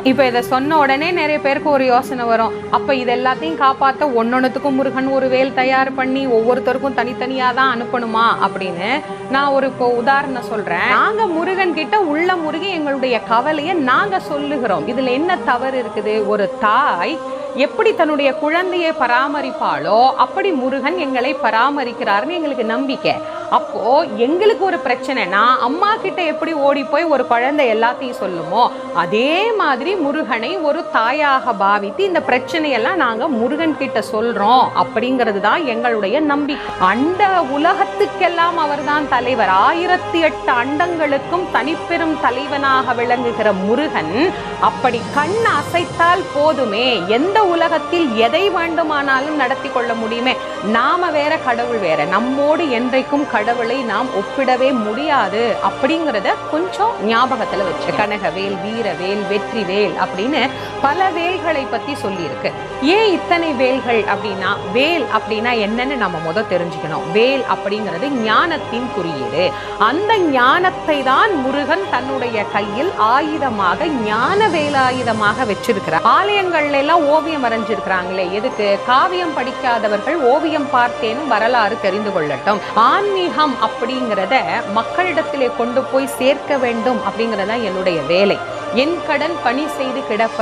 இப்ப இதை சொன்ன உடனே நிறைய பேருக்கு ஒரு யோசனை வரும், அப்ப இது எல்லாத்தையும் காப்பாத்த ஒன்னொன்னுத்துக்கும் முருகன் ஒரு வேல் தயார் பண்ணி ஒவ்வொருத்தருக்கும் தனித்தனியா தான் அனுப்பணுமா அப்படின்னு. நான் ஒரு உதாரணம் சொல்றேன். நாங்க முருகன் கிட்ட உள்ள முருகி எங்களுடைய கவலையை நாங்க சொல்லுகிறோம். இதுல என்ன தவறு இருக்குது? ஒரு தாய் எப்படி தன்னுடைய குழந்தையை பராமரிப்பாளோ அப்படி முருகன் எங்களை பராமரிக்கிறாருன்னு எங்களுக்கு நம்பிக்கை. அப்போ எங்களுக்கு ஒரு பிரச்சனைனா அம்மா கிட்ட எப்படி ஓடி போய் ஒரு குழந்தை எல்லாத்தையும் சொல்லுமோ அதே மாதிரி முருகனை ஒரு தாயாக பாவித்து இந்த பிரச்சனையெல்லாம் நாங்க முருகன் கிட்ட சொல்றோம் அப்படிங்கிறது தான் எங்களுடைய நம்பிக்கை. அண்ட உலகத்துக்கெல்லாம் அவர்தான் தலைவர். 1008 அண்டங்களுக்கும் தனிப்பெரும் தலைவனாக விளங்குகிற முருகன் அப்படி கண் அசைத்தால் போதுமே, எந்த உலகத்தில் எதை வேண்டுமானாலும் நடத்தி கொள்ள முடியுமே. நாம வேற, கடவுள் வேற. நம்மோடு என்றைக்கும் கடவுளை நாம் ஒப்பிடவே முடியாது அப்படிங்கிறத கொஞ்சம் ஞாபகத்துல வச்சு. கனகவேல், வீரவேல், வெற்றிவேல் அப்படின்னு பல வேல்களை பத்தி சொல்லியிருக்கு. ஏன் இத்தனை வேல்கள் அப்படின்னா, வேல் அப்படின்னா என்னன்னு நம்ம தெரிஞ்சுக்கணும். வேல் அப்படிங்கிறது ஞானத்தின் குறியீடு. அந்த ஞானத்தை தான் முருகன் தன்னுடைய கையில் ஆயுதமாக, ஞான வேலாயுதமாக வச்சிருக்கிறார். ஆலயங்கள்ல எல்லாம் ஓவியம் வரைஞ்சிருக்கிறாங்களே, எதுக்கு? காவியம் படிக்காதவர்கள் ஓவியம் பார்த்தேனும் வரலாறு தெரிந்து கொள்ளட்டும். ஆன்மீகம் அப்படிங்கிறத மக்களிடத்திலே கொண்டு போய் சேர்க்க வேண்டும் அப்படிங்கிறதா என்னுடைய வேலை. என் கடன் பணி செய்து கிடப்ப